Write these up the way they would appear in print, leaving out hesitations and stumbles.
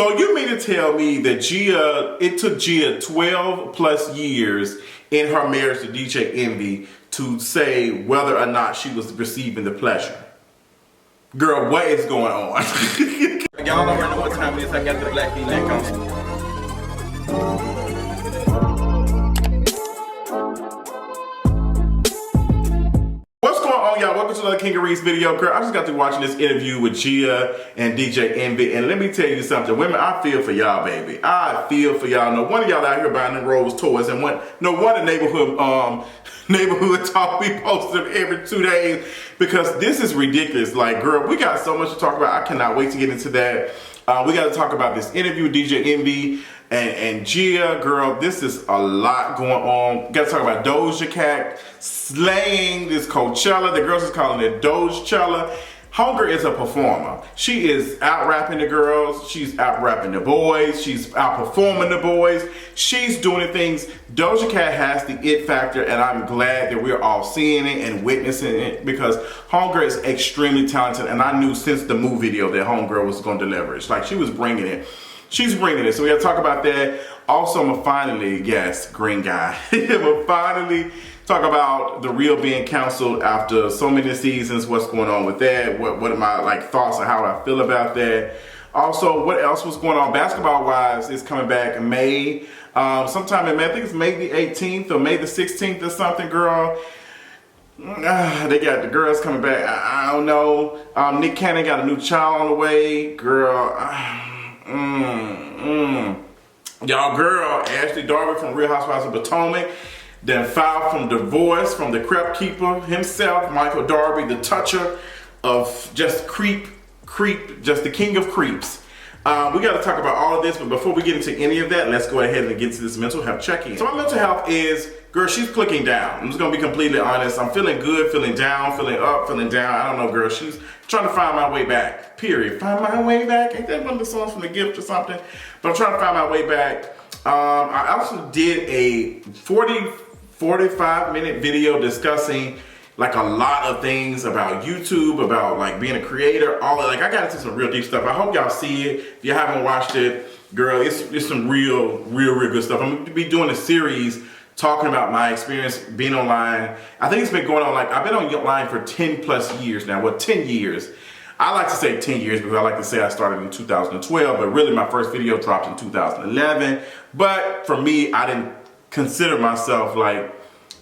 So you mean to tell me that it took Gia 12 plus years in her marriage to DJ Envy to say whether or not she was receiving the pleasure? Girl, what is going on? Y'all already know what time it is. I got the black V-neck on. Y'all, welcome to another King of Reeds video. Girl, I just got through watching this interview with Gia and DJ Envy, and let me tell you something. Women, I feel for y'all, baby. I feel for y'all. No one of y'all out here buying them Rolls toys, and no wonder neighborhood talk be posting them every 2 days, because this is ridiculous. Like, girl, we got so much to talk about. I cannot wait to get into that. We got to talk about this interview with DJ Envy and Gia. Girl, this is a lot going on. We got to talk about Doja Cat slaying this Coachella. The girls is calling it Dojecella. Homegirl is a performer. She is out rapping the girls. She's out rapping the boys. She's out performing the boys. She's doing the things. Doja Cat has the it factor, and I'm glad that we're all seeing it and witnessing it, because Homegirl is extremely talented, and I knew since the Move video that Homegirl was going to deliver it. Like, she was bringing it. She's bringing it. So we got to talk about that. Also, I'm going to finally, yes, green guy. I'm going to finally talk about The Real being canceled after so many seasons. What's going on with that? What are my thoughts on how I feel about that? Also, what else was going on basketball wise is coming back in May. Sometime in May, I think it's May the 18th or May the 16th or something, girl. They got the girls coming back. I don't know. Nick Cannon got a new child on the way. Girl. Y'all, girl, Ashley Darby from Real Housewives of Potomac then filed from divorce from the crepe keeper himself, Michael Darby, the toucher of just just the king of creeps. We got to talk about all of this, but before we get into any of that, let's go ahead and get to this mental health check-in. So my mental health is, girl, she's clicking down. I'm just going to be completely honest. I'm feeling good, feeling down, feeling up, feeling down. I don't know, girl. She's trying to find my way back, period. Find my way back. Ain't that one of the songs from The Gift or something? But I'm trying to find my way back. I also did a 45-minute video discussing like a lot of things about YouTube, about like being a creator, all that. Like, I got into some real deep stuff. I hope y'all see it. If you haven't watched it, girl, it's some real good stuff. I'm gonna be doing a series talking about my experience being online. I think it's been going on, like, I've been online for 10 plus years now. Well, 10 years. I like to say 10 years because I like to say I started in 2012, but really my first video dropped in 2011. But for me, I didn't consider myself like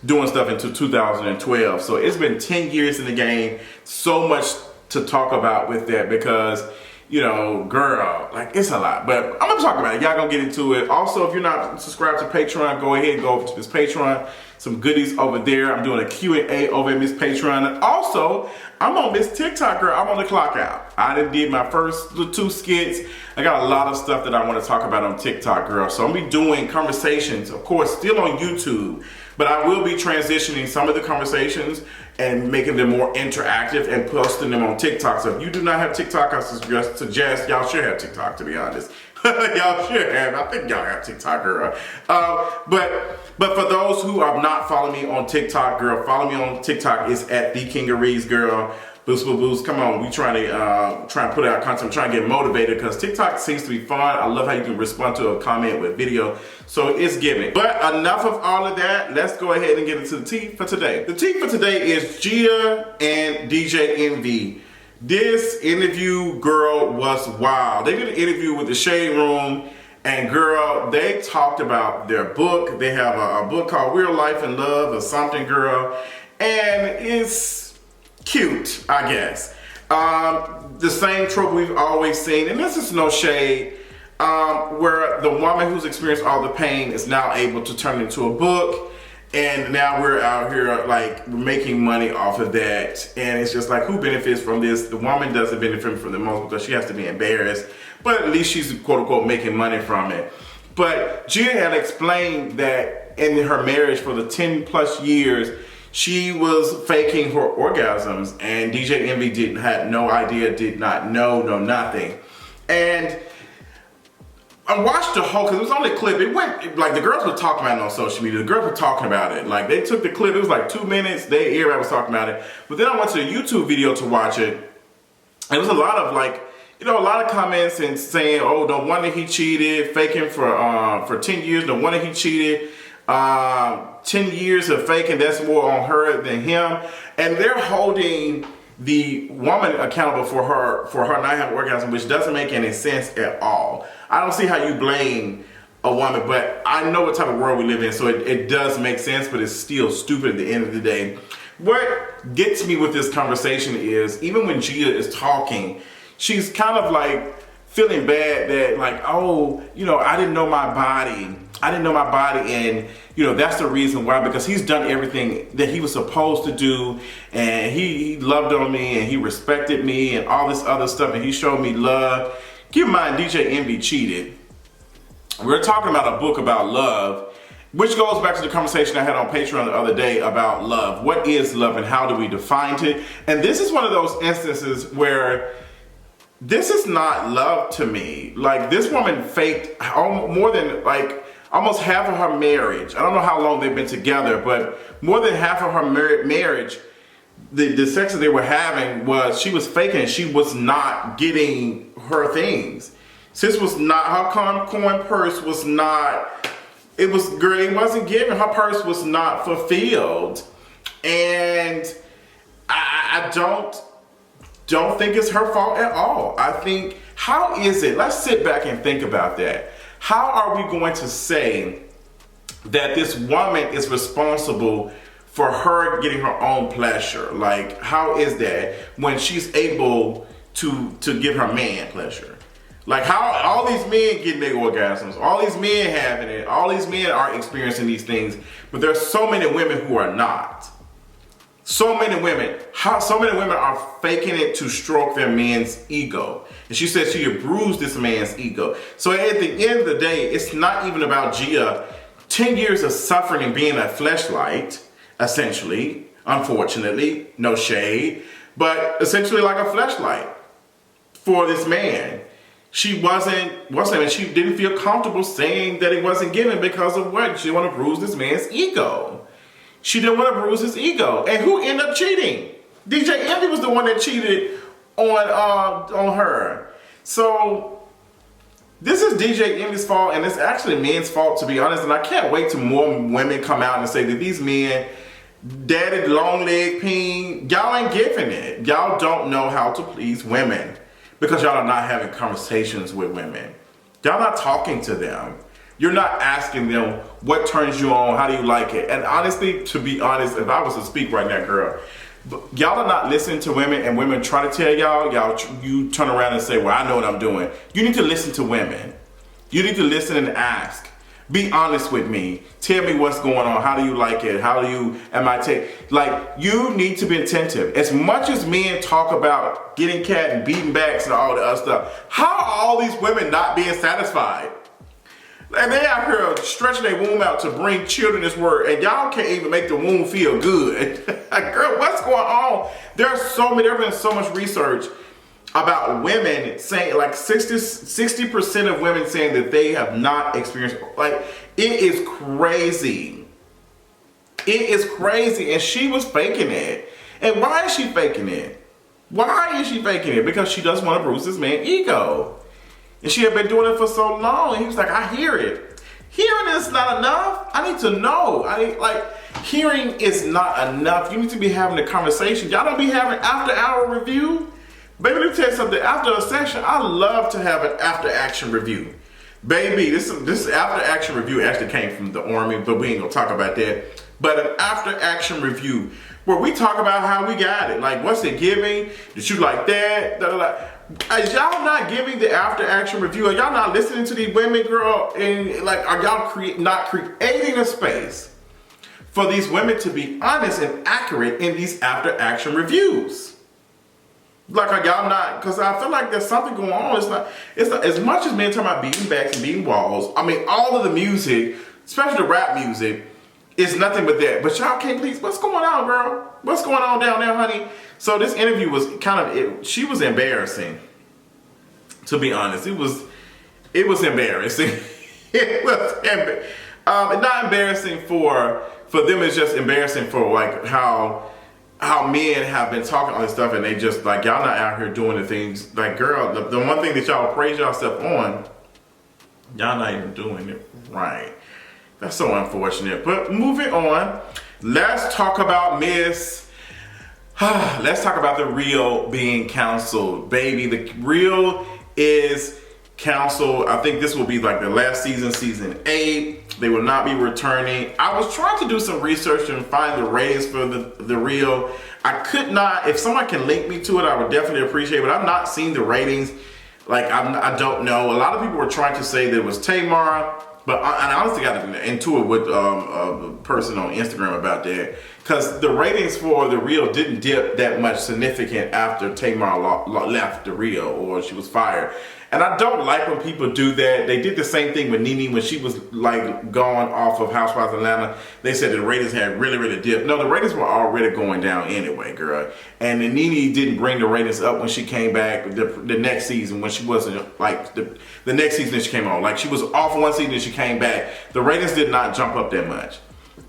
doing stuff until 2012. So it's been 10 years in the game. So much to talk about with that because, you know, girl, like, it's a lot. But I'm gonna talk about it. Y'all gonna get into it. Also, if you're not subscribed to Patreon, go ahead and go over to this Patreon. Some goodies over there. I'm doing a Q&A over at Miss Patreon. And also, I'm on Miss TikTok, girl. I'm on the clock out. I did my first 2 skits. I got a lot of stuff that I want to talk about on TikTok, girl. So I'm gonna be doing conversations, of course, still on YouTube. But I will be transitioning some of the conversations and making them more interactive and posting them on TikTok. So if you do not have TikTok, I suggest y'all should have TikTok, to be honest. Y'all should have. I think y'all have TikTok, girl. But for those who are not following me on TikTok, girl, follow me on TikTok. It's at The King of Reeds, girl. Boost, boost, boost. Come on, we trying to put out content. I'm trying to get motivated because TikTok seems to be fun. I love how you can respond to a comment with video. So it's giving. But enough of all of that. Let's go ahead and get into the tea for today. The tea for today is Gia and DJ Envy. This interview, girl, was wild. They did an interview with the Shade Room, and girl, they talked about their book. They have a book called Real Life and Love or something, girl. And it's cute, I guess. The same trope we've always seen, and this is no shade, where the woman who's experienced all the pain is now able to turn it into a book. And now we're out here like making money off of that. And it's just like, who benefits from this? The woman doesn't benefit from the most because she has to be embarrassed. But at least she's quote unquote making money from it. But Gia had explained that in her marriage for the 10 plus years, she was faking her orgasms. And DJ Envy had no idea, did not know, nothing. And I watched the whole, because it was only a clip. It went, like, the girls were talking about it on social media. The girls were talking about it. Like, they took the clip. It was like 2 minutes. Everybody was talking about it. But then I went to the YouTube video to watch it. It was a lot of, like, a lot of comments and saying, oh, no wonder he cheated, faking for 10 years, no wonder he cheated. 10 years of faking, that's more on her than him. And they're holding the woman accountable for her not having orgasm, which doesn't make any sense at all. I don't see how you blame a woman, but I know what type of world we live in, so it does make sense, but it's still stupid at the end of the day. What gets me with this conversation is, even when Gia is talking, she's kind of like feeling bad that like, oh, I didn't know my body. And, that's the reason why, because he's done everything that he was supposed to do, and he loved on me, and he respected me, and all this other stuff, and he showed me love. Keep in mind, DJ Envy cheated. We're talking about a book about love, which goes back to the conversation I had on Patreon the other day about love. What is love and how do we define it? And this is one of those instances where this is not love to me. Like, this woman faked more than like almost half of her marriage. I don't know how long they've been together, but more than half of her marriage, the sex that they were having was, she was faking. She was not getting her things. Sis was not, her coin purse was not, it wasn't given. Her purse was not fulfilled. And I don't think it's her fault at all. I think, how is it, let's sit back and think about that. How are we going to say that this woman is responsible for her getting her own pleasure? Like, how is that when she's able to give her man pleasure? Like, how all these men getting their orgasms, all these men having it, all these men are experiencing these things, but there's so many women who are not. So many women are faking it to stroke their man's ego. And she said she had bruised this man's ego. So at the end of the day, it's not even about Gia. 10 years of suffering and being a fleshlight, essentially, unfortunately, no shade, but essentially like a fleshlight for this man. She she didn't feel comfortable saying that it wasn't given because of what? She didn't want to bruise this man's ego. She didn't want to bruise his ego. And who ended up cheating? DJ Envy was the one that cheated on her. So this is DJ Envy's fault, and it's actually men's fault, to be honest. And I can't wait till more women come out and say that these men, daddy long leg peen, y'all ain't giving it. Y'all don't know how to please women because y'all are not having conversations with women. Y'all not talking to them. You're not asking them what turns you on, how do you like it? And honestly, to be honest, if I was to speak right now, girl, y'all are not listening to women, and women try to tell y'all, you turn around and say, well, I know what I'm doing. You need to listen to women. You need to listen and ask. Be honest with me. Tell me what's going on. How do you like it? You need to be attentive. As much as men talk about getting cat and beating backs and all the other stuff, how are all these women not being satisfied? And they out here stretching their womb out to bring children this word, and y'all can't even make the womb feel good. Girl, what's going on? There's been so much research about women saying, like 60% of women saying that they have not experienced, like, it is crazy. It is crazy, and she was faking it. And why is she faking it? Why is she faking it? Because she doesn't want to bruise this man's ego. And she had been doing it for so long, and he was like, I hear it. Hearing is not enough. I need to know. Hearing is not enough. You need to be having a conversation. Y'all don't be having after-hour review. Baby, let me tell you something. After a session, I love to have an after-action review. Baby, this after-action review actually came from the Army, but we ain't gonna talk about that. But an after-action review where we talk about how we got it. Like, what's it giving? Did you like that? Is y'all not giving the after-action review? Are y'all not listening to these women, girl? And like, are y'all not creating a space for these women to be honest and accurate in these after-action reviews? Like, are y'all not? Because I feel like there's something going on. It's not as much as men talking about beating backs and beating walls. I mean, all of the music, especially the rap music, is nothing but that. But y'all can't please. What's going on, girl? What's going on down there, honey? So this interview was she was embarrassing. To be honest, it was embarrassing. It was not embarrassing for them. It's just embarrassing for like how how men have been talking all this stuff and they just like, y'all not out here doing the things. Like, girl, the one thing that y'all praise yourself on, y'all not even doing it right. That's so unfortunate. But moving on, let's talk about let's talk about The Real being canceled. Baby, The Real is canceled. I think this will be like the last season, season 8. They will not be returning. I was trying to do some research and find the ratings for the Real. I could not. If someone can link me to it, I would definitely appreciate it. But I've not seen the ratings. Like, I don't know. A lot of people were trying to say that it was Tamar. But I honestly got into it with a person on Instagram about that. Because the ratings for The Real didn't dip that much significant after Tamar left The Real or she was fired. And I don't like when people do that. They did the same thing with Nene when she was like gone off of Housewives of Atlanta. They said the ratings had really dipped. No, the ratings were already going down anyway, girl. And then Nene didn't bring the ratings up when she came back the next season when she wasn't like the next season that she came on. Like she was off one season and she came back. The ratings did not jump up that much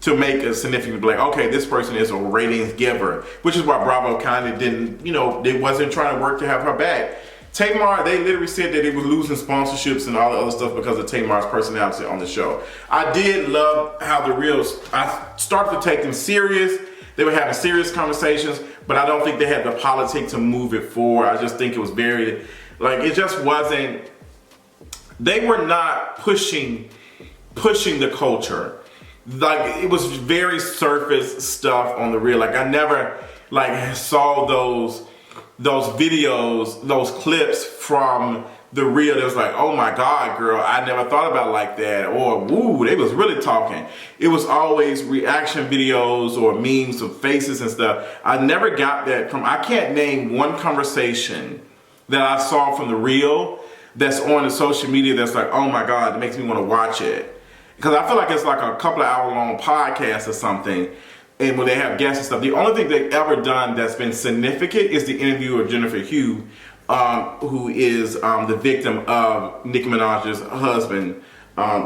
to make a significant, like, okay, this person is a ratings giver, which is why Bravo kind of didn't, they wasn't trying to work to have her back. Tamar, they literally said that it was losing sponsorships and all the other stuff because of Tamar's personality on the show. I did love how The Real, I started to take them serious. They were having serious conversations, but I don't think they had the politics to move it forward. I just think it was very, like, it just wasn't, they were not pushing the culture. Like, it was very surface stuff on The Real. Like, I never, like, saw those videos, those clips from The Real that was like, oh my God, girl, I never thought about it like that. Or, woo, they was really talking. It was always reaction videos or memes of faces and stuff. I never got that from, I can't name one conversation that I saw from The Real that's on the social media that's like, oh my God, it makes me want to watch it. Because I feel like it's like a couple of hour long podcast or something. And when they have guests and stuff, the only thing they've ever done that's been significant is the interview of Jennifer Hugh, who is the victim of Nicki Minaj's husband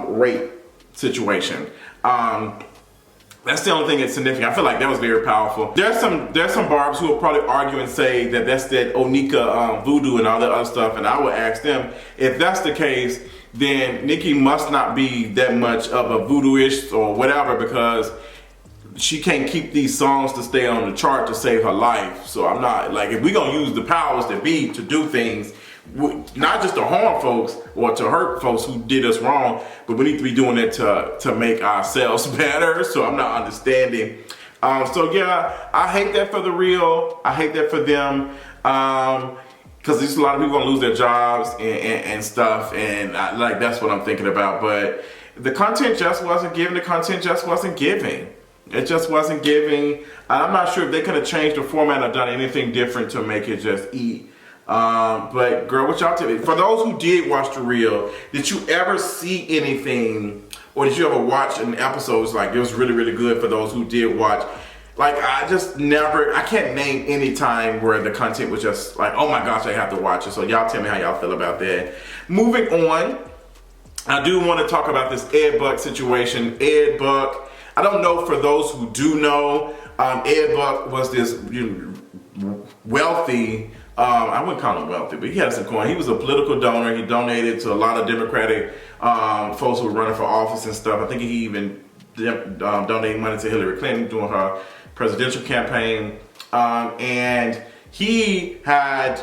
rape situation. That's the only thing that's significant. I feel like that was very powerful. There's some barbs who will probably argue and say that that's that Onika voodoo and all that other stuff, and I would ask them, if that's the case, then Nicki must not be that much of a voodoo-ish or whatever, because she can't keep these songs to stay on the chart to save her life. So I'm not, like, if we're gonna use the powers that be to do things, not just to harm folks or to hurt folks who did us wrong, but we need to be doing it to make ourselves better. So I'm not understanding. So yeah, I hate that for The Real. I hate that for them. Because there's a lot of people gonna lose their jobs and stuff, and like that's what I'm thinking about. But the content just wasn't giving. The content just wasn't giving. It just wasn't giving. I'm not sure if they could have changed the format or done anything different to make it just eat. But girl, what y'all tell me? For those who did watch The Real, did you ever see anything, or did you ever watch an episode like it was really good for those who did watch? Like, I can't name any time where the content was just like, oh my gosh, I have to watch it. So y'all tell me how y'all feel about that. Moving on, I do want to talk about this Ed Buck situation. Ed Buck, I don't know for those who do know, Ed Buck was this wealthy, I wouldn't call him wealthy, but he had some coin. He was a political donor. He donated to a lot of Democratic folks who were running for office and stuff. I think he even donated money to Hillary Clinton during her presidential campaign. And he had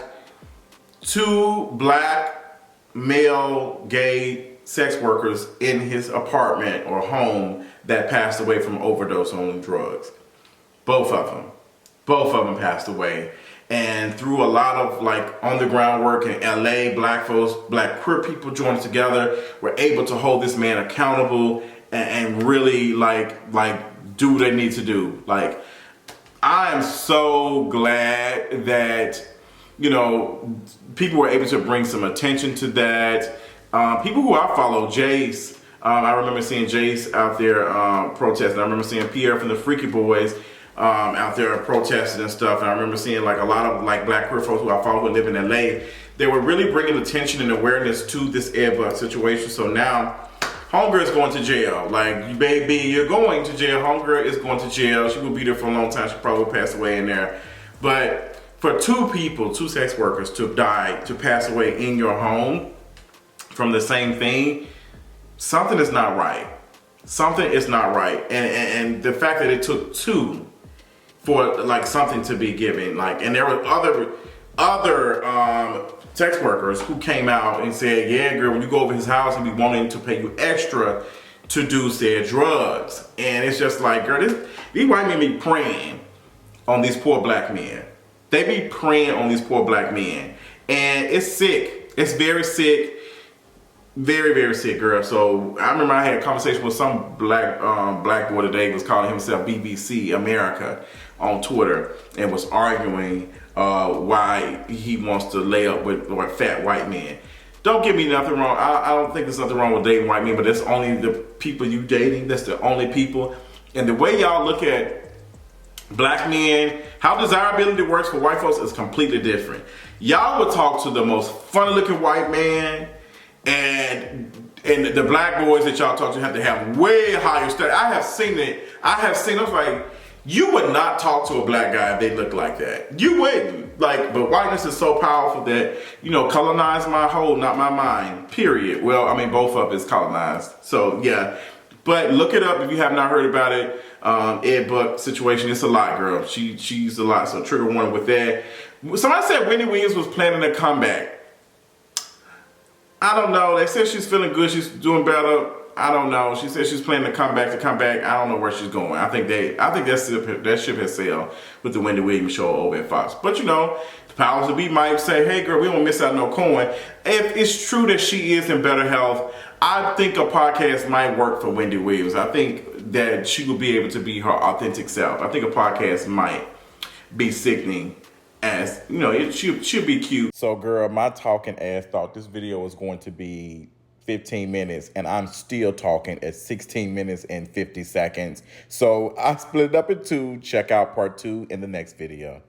2 black male gay sex workers in his apartment or home that passed away from overdose on drugs. Both of them passed away. And through a lot of like on the ground work in LA, black folks, black queer people joined together, were able to hold this man accountable and really like do what they need to do. Like, I am so glad that, people were able to bring some attention to that. People who I follow, Jace, I remember seeing Jace out there protesting. I remember seeing Pierre from the Freaky Boys out there protesting and stuff. And I remember seeing like a lot of like black queer folks who I follow who live in LA. They were really bringing attention and awareness to this Ed Buck situation. So now Homegirl is going to jail. Like, baby, you're going to jail. Homegirl is going to jail. She will be there for a long time. She probably passed away in there. But for two sex workers to die, to pass away in your home from the same thing, something is not right. Something is not right. And the fact that it took two for like something to be given, like, and there were other sex workers who came out and said, yeah, girl, when you go over his house, he be wanting to pay you extra to do said drugs. And it's just like, girl, these white men be preying on these poor black men. They be preying on these poor black men. And it's sick. It's very sick. Very, very sick, girl. So I remember I had a conversation with some black boy today, was calling himself BBC America on Twitter, and was arguing why he wants to lay up with fat white men. Don't get me nothing wrong. I don't think there's nothing wrong with dating white men, but that's only the people you dating. That's the only people. And the way y'all look at black men, how desirability works for white folks is completely different. Y'all would talk to the most funny looking white man, and the black boys that y'all talk to have to have way higher standards. I have seen it. I was like, you would not talk to a black guy if they look like that. You wouldn't. Like, but whiteness is so powerful that, you know, colonize my whole, not my mind, period. Well, I mean, both of it is colonized. So, yeah. But look it up if you have not heard about it. Ed Buck situation. It's a lot, girl. She's a lot. So, trigger warning with that. Somebody said Wendy Williams was planning a comeback. I don't know. They said she's feeling good. She's doing better. I don't know. She said she's planning to come back. I don't know where she's going. I think that ship has sailed with the Wendy Williams show over at Fox. But you know, the powers that be might say, hey girl, we don't miss out no coin. If it's true that she is in better health, I think a podcast might work for Wendy Williams. I think that she will be able to be her authentic self. I think a podcast might be sickening. As you know, it should be cute. So girl, my talking ass thought this video was going to be 15 minutes and I'm still talking at 16 minutes and 50 seconds. So I split it up in two. Check out part 2 in the next video.